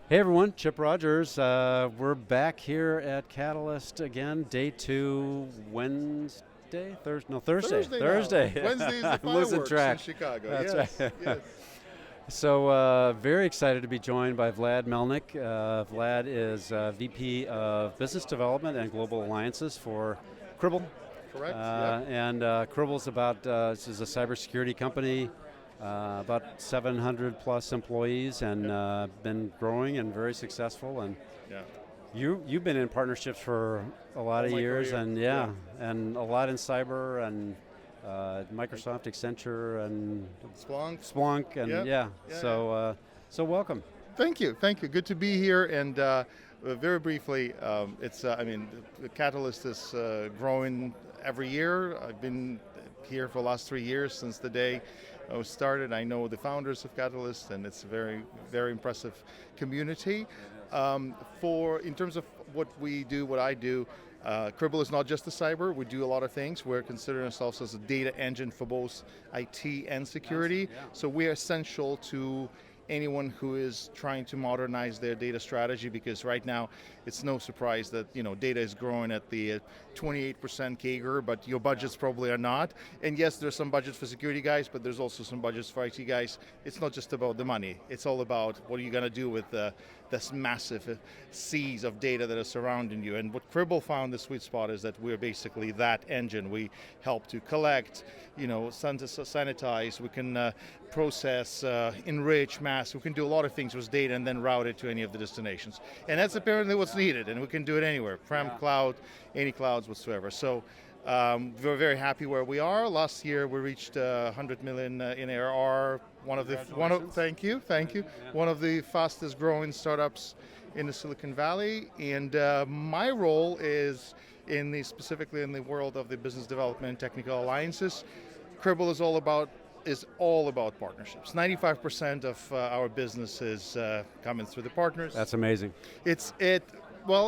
Hey everyone, Chip Rogers. We're back here at Catalyst again, day 2, Wednesday, Thursday, no Thursday, Thursday Thursday. now. Wednesday is the I'm losing fireworks in track. Chicago. That's Yes, right. yes. So very excited to be joined by Vlad Melnik. Vlad is VP of Business Development and Global Alliances for Cribl. Correct. Yep. And Cribl's this is a cybersecurity company, about 700 plus employees, and been growing and very successful. And Yeah. you've been in partnerships for a lot of my years, career. and and a lot in cyber and Microsoft, Accenture, and Splunk. Splunk, and Yep. yeah. Yeah, So welcome. Thank you. Thank you. Good to be here. And very briefly, the Catalyst is growing every year. I've been here for the last 3 years since the day I was started. I know the founders of Catalyst, and it's a very, very impressive community. In terms of what we do, what I do, Cribl is not just a cyber. We do a lot of things. We're considering ourselves as a data engine for both IT and security. Yeah. So we are essential to anyone who is trying to modernize their data strategy, because right now it's no surprise that data is growing at the 28% CAGR, but your budgets probably are not. And yes, there's some budgets for security guys, but there's also some budgets for IT guys. It's not just about the money. It's all about what are you going to do with this massive seas of data that are surrounding you. And what Cribl found the sweet spot is that we're basically that engine. We help to collect, sanitize, we can process, enrich, mask. We can do a lot of things with data and then route it to any of the destinations. And that's apparently what's needed, and we can do it anywhere, prem, cloud, any clouds whatsoever. So we're very happy where we are. Last year we reached 100 million in ARR. Thank you. Yeah. One of the fastest growing startups in the Silicon Valley. And my role is specifically in the world of the business development and technical alliances. Cribl is all about partnerships. 95% of our business is coming through the partners. That's amazing.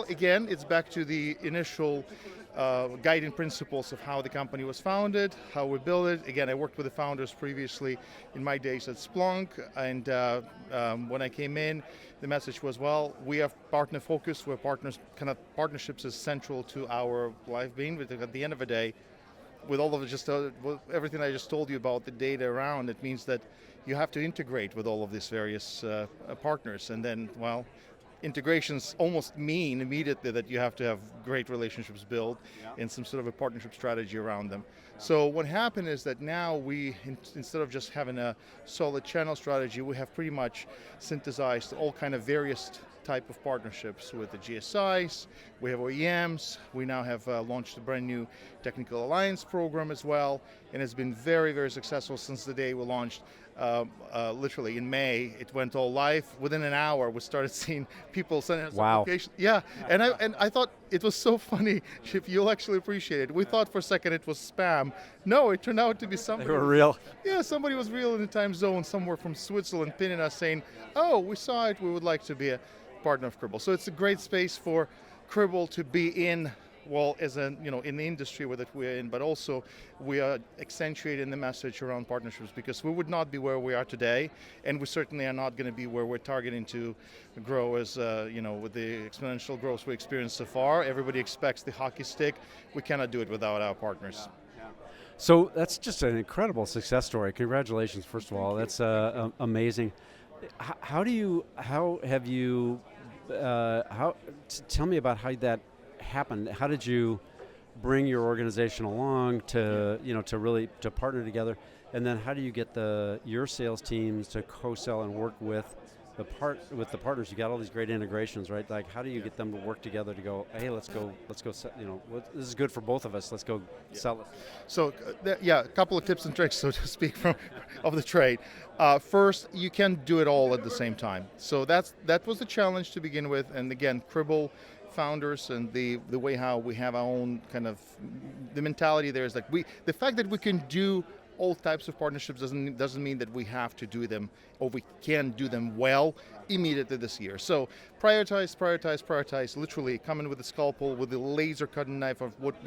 Again, it's back to the initial guiding principles of how the company was founded, how we built it. Again, I worked with the founders previously in my days at Splunk, and when I came in, the message was, well, we are partner focused. We're partners. Kind of partnerships is central to our life being. But at the end of the day, with all of it, everything I just told you about the data around, it means that you have to integrate with all of these various partners, and then, well, integrations almost mean immediately that you have to have great relationships built and some sort of a partnership strategy around them. So what happened is that now we, instead of just having a solid channel strategy, we have pretty much synthesized all kind of various type of partnerships with the GSIs, we have OEMs, we now have launched a brand new technical alliance program as well, and it's been very, very successful since the day we launched. Literally in May, it went all live. Within an hour, we started seeing people sending us applications. Yeah, and I thought it was so funny. If you'll actually appreciate it, we thought for a second it was spam. No, it turned out to be somebody. They were real. Yeah, somebody was real in the time zone somewhere from Switzerland, pinning us saying, "Oh, we saw it. We would like to be a partner of Cribl." So it's a great space for Cribl to be in. Well, in the industry that we're in, but also we are accentuating the message around partnerships, because we would not be where we are today, and we certainly are not going to be where we're targeting to grow as, with the exponential growth we experienced so far. Everybody expects the hockey stick. We cannot do it without our partners. Yeah. So that's just an incredible success story. Congratulations, first of all. That's amazing. Tell me about how that happened. How did you bring your organization along to partner together, and then how do you get your sales teams to co-sell and work with the partners? You got all these great integrations, right? Like, how do you get them to work together to go, hey, let's go this is good for both of us, let's go sell it. So a couple of tips and tricks, so to speak, of the trade. First, you can't do it all at the same time. So that was the challenge to begin with, and again, Cribl founders and the way how we have our own kind of, the mentality there is like the fact that we can do all types of partnerships doesn't mean that we have to do them, or we can do them well immediately this year. So prioritize, literally come in with a scalpel, with a laser cutting knife of what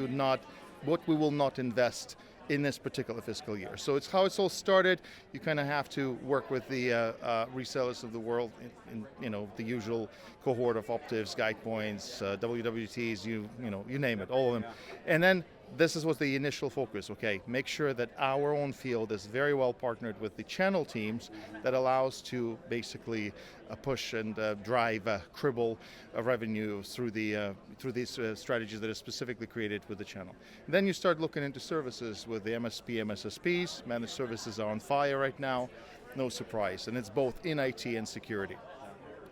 we will not invest in this particular fiscal year. So it's how it's all started. You kind of have to work with the resellers of the world, in the usual cohort of Optives, GuidePoints, WWTs, you name it, all of them. And then this is what the initial focus, okay, make sure that our own field is very well partnered with the channel teams that allows to basically push and drive Cribl revenue through these strategies that are specifically created with the channel. And then you start looking into services with the MSP, MSSPs. Managed services are on fire right now, no surprise, and it's both in IT and security.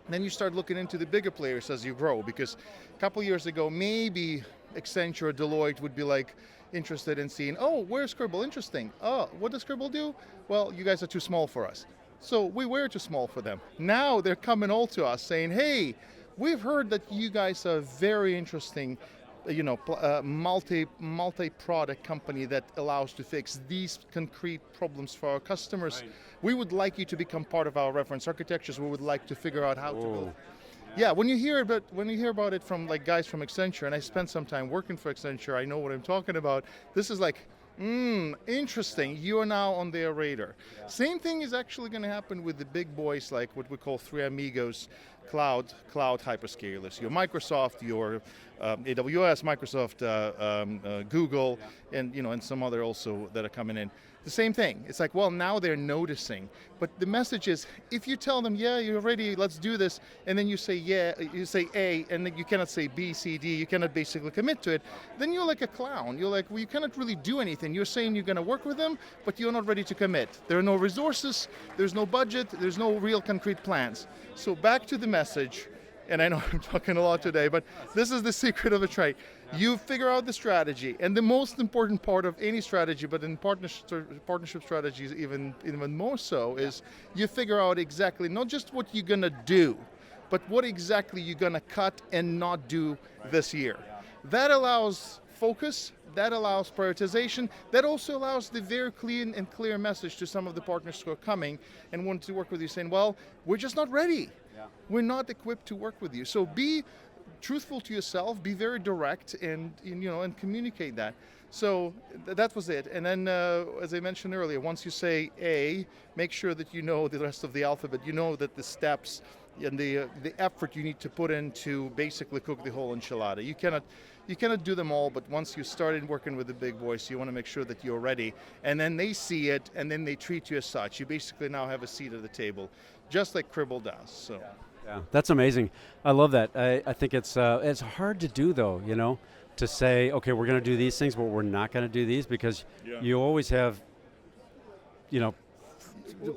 And then you start looking into the bigger players as you grow, because a couple years ago, maybe Accenture or Deloitte would be like interested in seeing, oh, where's Cribl? Interesting. Oh, what does Cribl do? Well, you guys are too small for us. So we were too small for them. Now they're coming all to us saying, hey, we've heard that you guys are very interesting, multi-product company that allows to fix these concrete problems for our customers. Right. We would like you to become part of our reference architectures. We would like to figure out how to build. Yeah, when you hear about it from like guys from Accenture, and I spent some time working for Accenture, I know what I'm talking about. This is like, interesting. You are now on their radar. Yeah. Same thing is actually going to happen with the big boys, like what we call Three Amigos cloud hyperscalers. Your Microsoft, your AWS, Microsoft, Google, yeah. and some other also that are coming in. The same thing. It's like, well, now they're noticing. But the message is, if you tell them, yeah, you're ready, let's do this, and then you say, yeah, you say A, and then you cannot say B, C, D, you cannot basically commit to it, then you're like a clown. You're like, well, you cannot really do anything. You're saying you're going to work with them, but you're not ready to commit. There are no resources, there's no budget, there's no real concrete plans. So back to the message, and I know I'm talking a lot today, but this is the secret of a trade. You figure out the strategy, and the most important part of any strategy, but in partnership strategies even more so, is you figure out exactly not just what you're gonna do, but what exactly you're gonna cut and not do this year. That allows focus, that allows prioritization, that also allows the very clean and clear message to some of the partners who are coming and want to work with you, saying, well, we're just not ready. We're not equipped to work with you. So be truthful to yourself, be very direct, and communicate that. So that was it. And then, as I mentioned earlier, once you say A, make sure that you know the rest of the alphabet. You know that the steps and the effort you need to put in to basically cook the whole enchilada. You cannot do them all, but once you started working with the big boys, you want to make sure that you're ready. And then they see it, and then they treat you as such. You basically now have a seat at the table, just like Cribl does. So. Yeah, that's amazing. I love that. I think it's hard to do, though, to say, okay, we're going to do these things, but we're not going to do these, because you always have,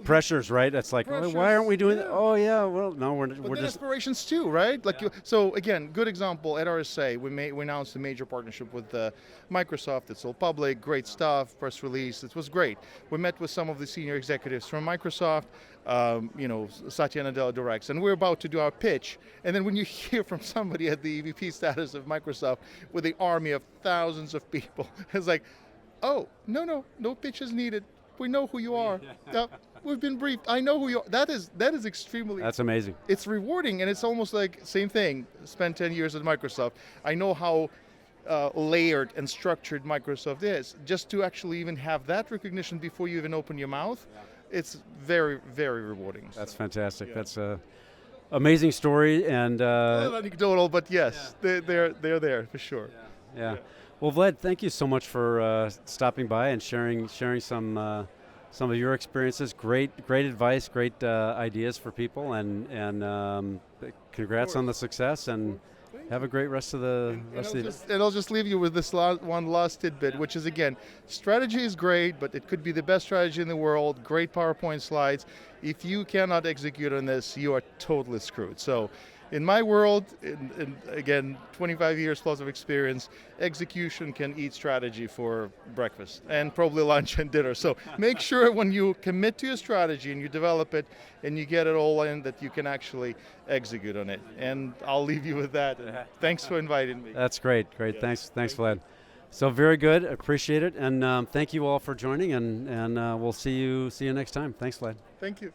pressures, right? It's like, well, why aren't we doing that? Oh, yeah, well, no, we're just aspirations too, right? Like, so again, good example at RSA, we announced a major partnership with Microsoft. It's all public, great stuff, press release. It was great. We met with some of the senior executives from Microsoft. Satya Nadella directs, and we're about to do our pitch. And then when you hear from somebody at the EVP status of Microsoft with the army of thousands of people, it's like, oh, no pitch is needed. We know who you are. We've been briefed. I know who you are. That is extremely. That's amazing. It's rewarding, and it's almost like same thing. Spent 10 years at Microsoft. I know how layered and structured Microsoft is. Just to actually even have that recognition before you even open your mouth, it's very, very rewarding. That's fantastic. That's a amazing story, and not anecdotal, but yes, they're there for sure. Yeah. Well, Vlad, thank you so much for stopping by and sharing some of your experiences. Great advice, great ideas for people, and congrats on the success, and have a great rest of the day. And I'll just leave you with this one last tidbit, which is, again, strategy is great, but it could be the best strategy in the world, great PowerPoint slides. If you cannot execute on this, you are totally screwed. So in my world, in again, 25 years plus of experience, execution can eat strategy for breakfast and probably lunch and dinner. So make sure when you commit to your strategy and you develop it and you get it all in, that you can actually execute on it. And I'll leave you with that. Thanks for inviting me. That's great. Yes. Thanks, Vlad. So very good. Appreciate it. And thank you all for joining, and we'll see you next time. Thanks, Vlad. Thank you.